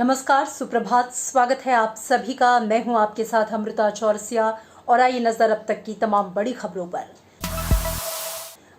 नमस्कार, सुप्रभात। स्वागत है आप सभी का। मैं हूं आपके साथ अमृता चौरसिया और आइए नजर अब तक की तमाम बड़ी खबरों पर।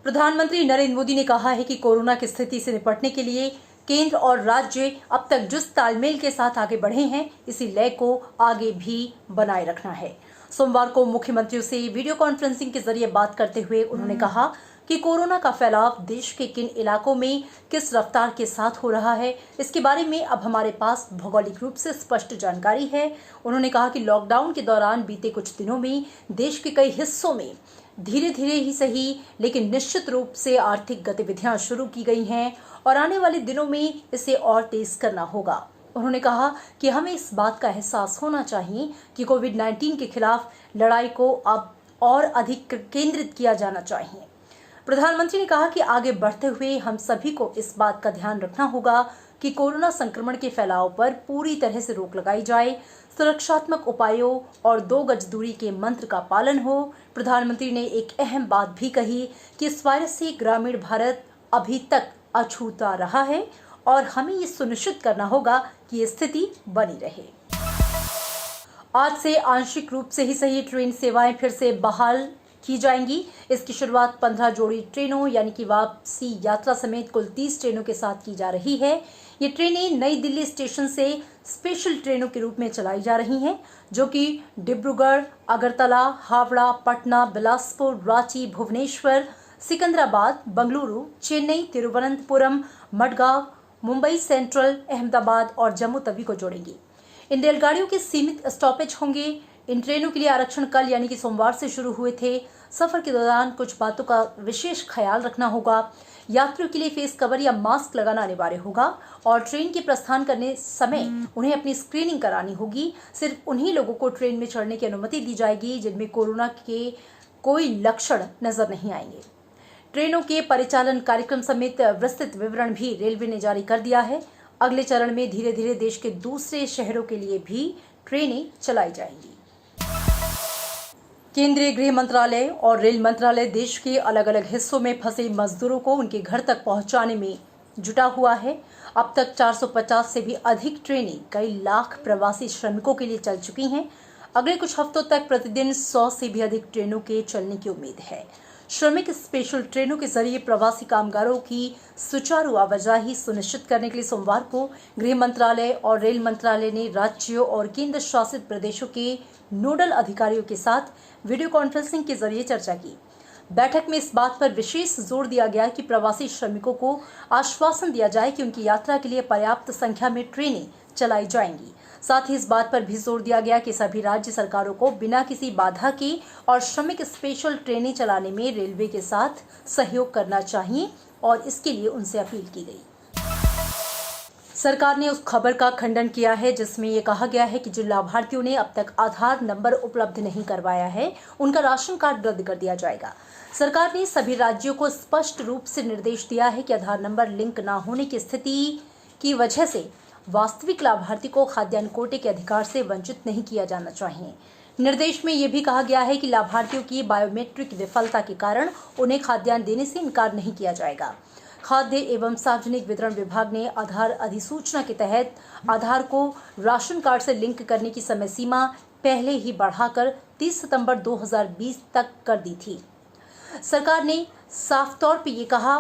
प्रधानमंत्री नरेंद्र मोदी ने कहा है कि कोरोना की स्थिति से निपटने के लिए केंद्र और राज्य अब तक जिस तालमेल के साथ आगे बढ़े हैं, इसी लय को आगे भी बनाए रखना है। सोमवार को मुख्यमंत्रियों से वीडियो कॉन्फ्रेंसिंग के जरिए बात करते हुए उन्होंने कहा कि कोरोना का फैलाव देश के किन इलाकों में किस रफ्तार के साथ हो रहा है, इसके बारे में अब हमारे पास भौगोलिक रूप से स्पष्ट जानकारी है। उन्होंने कहा कि लॉकडाउन के दौरान बीते कुछ दिनों में देश के कई हिस्सों में धीरे धीरे ही सही लेकिन निश्चित रूप से आर्थिक गतिविधियां शुरू की गई हैं और आने वाले दिनों में इसे और तेज करना होगा। उन्होंने कहा कि हमें इस बात का एहसास होना चाहिए कि कोविड-19 के खिलाफ लड़ाई को अब और अधिक केंद्रित किया जाना चाहिए। प्रधानमंत्री ने कहा कि आगे बढ़ते हुए हम सभी को इस बात का ध्यान रखना होगा कि कोरोना संक्रमण के फैलाव पर पूरी तरह से रोक लगाई जाए, सुरक्षात्मक उपायों और 2 गज दूरी के मंत्र का पालन हो। प्रधानमंत्री ने एक अहम बात भी कही कि इस वायरस से ग्रामीण भारत अभी तक अछूता रहा है और हमें ये सुनिश्चित करना होगा कि ये स्थिति बनी रहे। आज से आंशिक रूप से ही सही ट्रेन सेवाएं फिर से बहाल की जाएंगी। इसकी शुरुआत 15 जोड़ी ट्रेनों यानी कि वापसी यात्रा समेत कुल 30 ट्रेनों के साथ की जा रही है। ये ट्रेनें नई दिल्ली स्टेशन से स्पेशल ट्रेनों के रूप में चलाई जा रही हैं, जो कि डिब्रूगढ़, अगरतला, हावड़ा, पटना, बिलासपुर, रांची, भुवनेश्वर, सिकंदराबाद, बंगलुरु, चेन्नई, तिरुवनंतपुरम, मडगांव, मुंबई सेंट्रल, अहमदाबाद और जम्मू तवी को जोड़ेंगी। इन रेलगाड़ियों के सीमित स्टॉपेज होंगे। इन ट्रेनों के लिए आरक्षण कल यानी कि सोमवार से शुरू हुए थे। सफर के दौरान कुछ बातों का विशेष ख्याल रखना होगा। यात्रियों के लिए फेस कवर या मास्क लगाना अनिवार्य होगा और ट्रेन के प्रस्थान करने समय उन्हें अपनी स्क्रीनिंग करानी होगी। सिर्फ उन्हीं लोगों को ट्रेन में चढ़ने की अनुमति दी जाएगी जिनमें कोरोना के कोई लक्षण नजर नहीं आएंगे। ट्रेनों के परिचालन कार्यक्रम समेत विस्तृत विवरण भी रेलवे ने जारी कर दिया है। अगले चरण में धीरे धीरे देश के दूसरे शहरों के लिए भी ट्रेनें चलाई जाएंगी। केंद्रीय गृह मंत्रालय और रेल मंत्रालय देश के अलग अलग हिस्सों में फंसे मजदूरों को उनके घर तक पहुंचाने में जुटा हुआ है। अब तक 450 से भी अधिक ट्रेनें कई लाख प्रवासी श्रमिकों के लिए चल चुकी हैं। अगले कुछ हफ्तों तक प्रतिदिन 100 से भी अधिक ट्रेनों के चलने की उम्मीद है। श्रमिक स्पेशल ट्रेनों के जरिए प्रवासी कामगारों की सुचारू आवाजाही सुनिश्चित करने के लिए सोमवार को गृह मंत्रालय और रेल मंत्रालय ने राज्यों और केंद्र शासित प्रदेशों के नोडल अधिकारियों के साथ वीडियो कॉन्फ्रेंसिंग के जरिए चर्चा की। बैठक में इस बात पर विशेष जोर दिया गया कि प्रवासी श्रमिकों को आश्वासन दिया जाए कि उनकी यात्रा के लिए पर्याप्त संख्या में ट्रेनें चलाई जाएंगी। साथ ही इस बात पर भी जोर दिया गया कि सभी राज्य सरकारों को बिना किसी बाधा के और श्रमिक स्पेशल ट्रेनें चलाने में रेलवे के साथ सहयोग करना चाहिए और इसके लिए उनसे अपील की गई। सरकार ने उस खबर का खंडन किया है जिसमें यह कहा गया है कि जिन लाभार्थियों ने अब तक आधार नंबर उपलब्ध नहीं करवाया है, उनका राशन कार्ड रद्द कर दिया जाएगा। सरकार ने सभी राज्यों को स्पष्ट रूप से निर्देश दिया है कि आधार नंबर लिंक न होने की स्थिति की वजह से वास्तविक लाभार्थी को खाद्यान्न कोटे के अधिकार से वंचित नहीं किया जाना चाहिए। निर्देश में यह भी कहा गया है कि लाभार्थियों की बायोमेट्रिक विफलता के कारण उन्हें खाद्यान्न देने से इनकार नहीं किया जाएगा। खाद्य एवं सार्वजनिक वितरण विभाग ने आधार अधिसूचना के तहत आधार को राशन कार्ड से लिंक करने की समय सीमा पहले ही बढ़ाकर 30 सितंबर 2020 तक कर दी थी। सरकार ने साफ तौर पर यह कहा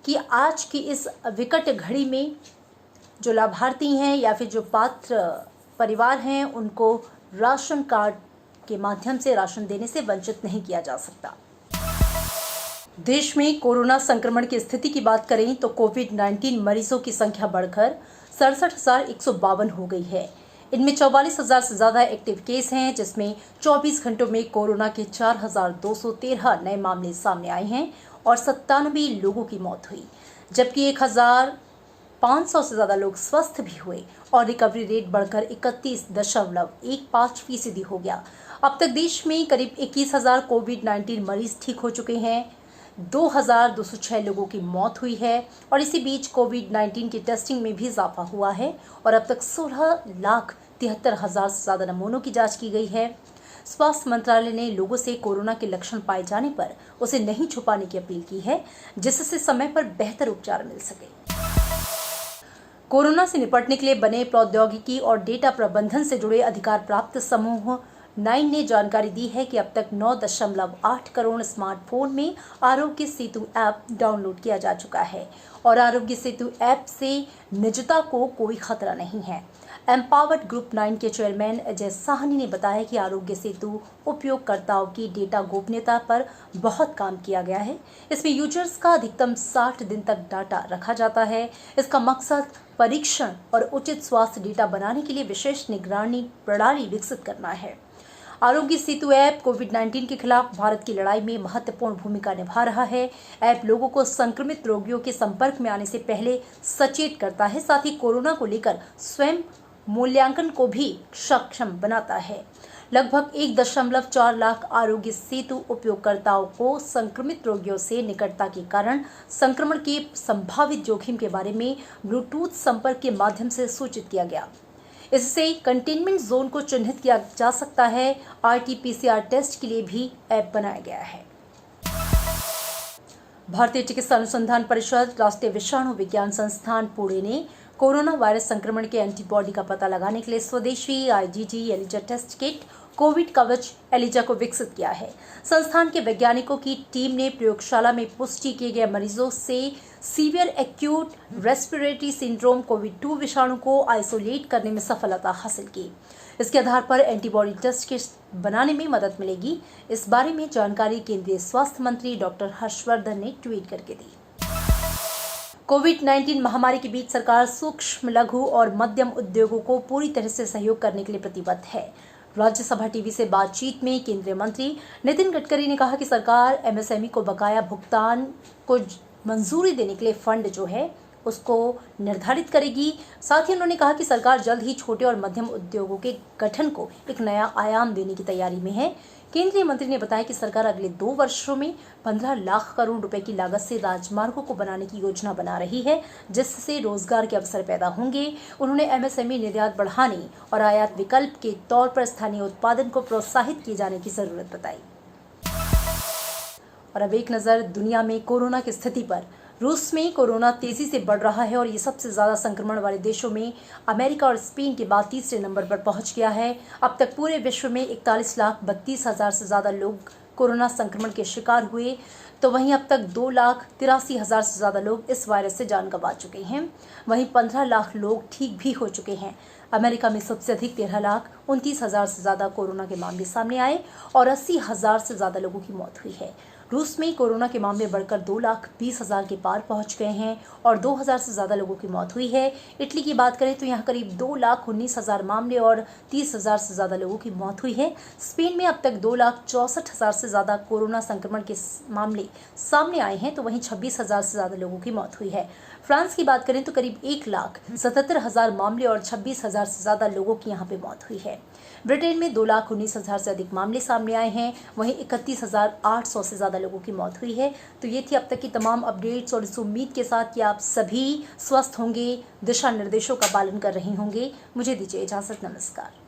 कि आज की इस विकट घड़ी में जो लाभार्थी हैं या फिर जो पात्र परिवार हैं, उनको राशन कार्ड के माध्यम से राशन देने से वंचित नहीं किया जा सकता। देश में कोरोना संक्रमण की स्थिति की बात करें तो कोविड-19 मरीजों की संख्या बढ़कर 67,152 हो गई है। इनमें 44,000 से ज्यादा एक्टिव केस हैं, जिसमें 24 घंटों में कोरोना के 4,213 नए मामले सामने आए हैं और 97 लोगों की मौत हुई, जबकि 1,500 से ज्यादा लोग स्वस्थ भी हुए और रिकवरी रेट बढ़कर 31.15% हो गया। अब तक देश में करीब 21,000 कोविड-19 मरीज ठीक हो चुके हैं। 2,206 लोगों की मौत हुई है और इसी बीच कोविड-19 की टेस्टिंग में भी इजाफा हुआ है और अब तक 16,73,000 से ज्यादा नमूनों की जांच की गई है। स्वास्थ्य मंत्रालय ने लोगों से कोरोना के लक्षण पाए जाने पर उसे नहीं छुपाने की अपील की है, जिससे समय पर बेहतर उपचार मिल सके। कोरोना से निपटने के लिए बने प्रौद्योगिकी और डेटा प्रबंधन से जुड़े अधिकार प्राप्त समूह 9 ने जानकारी दी है कि अब तक 9.8 करोड़ स्मार्टफोन में आरोग्य सेतु ऐप डाउनलोड किया जा चुका है और आरोग्य सेतु ऐप से निजता को कोई खतरा नहीं है। एम्पावर्ड ग्रुप 9 के चेयरमैन अजय साहनी ने बताया कि आरोग्य सेतु उपयोगकर्ताओं की डेटा गोपनीयता पर बहुत काम किया गया है। इसमें यूजर्स का अधिकतम 60 दिन तक डाटा रखा जाता है। इसका मकसद परीक्षण और उचित स्वास्थ्य डेटा बनाने के लिए विशेष निगरानी प्रणाली विकसित करना है। आरोग्य सेतु ऐप कोविड-19 के खिलाफ भारत की लड़ाई में महत्वपूर्ण भूमिका निभा रहा है। ऐप लोगों को संक्रमित रोगियों के संपर्क में आने से पहले सचेत करता है, साथ ही कोरोना को लेकर स्वयं मूल्यांकन को भी सक्षम बनाता है। लगभग 1.4 लाख आरोग्य सेतु उपयोगकर्ताओं को संक्रमित रोगियों से निकटता के कारण संक्रमण के संभावित जोखिम के बारे में ब्लूटूथ संपर्क के माध्यम से सूचित किया गया। इससे कंटेनमेंट जोन को चिन्हित किया जा सकता है। RT-PCR टेस्ट के लिए भी ऐप बनाया गया है। भारतीय चिकित्सा अनुसंधान परिषद, राष्ट्रीय विषाणु विज्ञान संस्थान पुणे ने कोरोना वायरस संक्रमण के एंटीबॉडी का पता लगाने के लिए स्वदेशी IgG ELISA test kit Covid Kavach ELISA को विकसित किया है। संस्थान के वैज्ञानिकों की टीम ने प्रयोगशाला में पुष्टि किए गए मरीजों से सीवियर एक्यूट रेस्पिरेटरी सिंड्रोम कोविड-2 विषाणु को आइसोलेट करने में सफलता हासिल की। इसके आधार पर एंटीबॉडी टेस्ट किट बनाने में मदद मिलेगी। इस बारे में जानकारी केंद्रीय स्वास्थ्य मंत्री डॉक्टर हर्षवर्धन ने ट्वीट करके दी। कोविड-19 महामारी के बीच सरकार सूक्ष्म, लघु और मध्यम उद्योगों को पूरी तरह से सहयोग करने के लिए प्रतिबद्ध है। राज्यसभा टीवी से बातचीत में केंद्रीय मंत्री नितिन गडकरी ने कहा कि सरकार MSME को बकाया भुगतान को मंजूरी देने के लिए फंड जो है उसको निर्धारित करेगी। साथ ही उन्होंने कहा कि सरकार जल्द ही छोटे और मध्यम उद्योगों के गठन को एक नया आयाम देने की तैयारी में है। केंद्रीय मंत्री ने बताया कि सरकार अगले 2 वर्षों में 15 लाख करोड़ रुपए की लागत से राजमार्गों को बनाने की योजना बना रही है, जिससे रोजगार के अवसर पैदा होंगे। उन्होंने MSME निर्यात बढ़ाने और आयात विकल्प के तौर पर स्थानीय उत्पादन को प्रोत्साहित किए जाने की जरूरत बताई। और अब एक नजर दुनिया में कोरोना की स्थिति पर। रूस में कोरोना तेजी से बढ़ रहा है और ये सबसे ज्यादा संक्रमण वाले देशों में अमेरिका और स्पेन के बाद तीसरे नंबर पर पहुंच गया है। अब तक पूरे विश्व में 41,32,000 से ज्यादा लोग कोरोना संक्रमण के शिकार हुए, तो वहीं अब तक 2,83,000 से ज्यादा लोग इस वायरस से जान गंवा चुके हैं। वहीं 15 लाख लोग ठीक भी हो चुके हैं। अमेरिका में सबसे अधिक 13,29,000 से ज्यादा कोरोना के मामले सामने आए और 80,000 से ज्यादा लोगों की मौत हुई है। रूस में कोरोना के मामले बढ़कर 2,20,000 के पार पहुंच गए हैं और 2,000 से ज्यादा लोगों की मौत हुई है। इटली की बात करें तो यहां करीब 2,19,000 मामले और 30,000 से ज्यादा लोगों की मौत हुई है। स्पेन में अब तक 2,64,000 से ज्यादा कोरोना संक्रमण के मामले सामने आए हैं, तो वहीं 26,000 से ज्यादा लोगों की मौत हुई है। फ्रांस की बात करें तो करीब 1,77,000 मामले और 26,000 से ज्यादा लोगों की यहां पे मौत हुई है। ब्रिटेन में 2,19,000 से अधिक मामले सामने आए हैं, वहीं 31,800 से ज्यादा लोगों की मौत हुई है। तो ये थी अब तक की तमाम अपडेट्स और इस उम्मीद के साथ कि आप सभी स्वस्थ होंगे, दिशा निर्देशों का पालन कर रहे होंगे। मुझे दीजिए इजाजत, नमस्कार।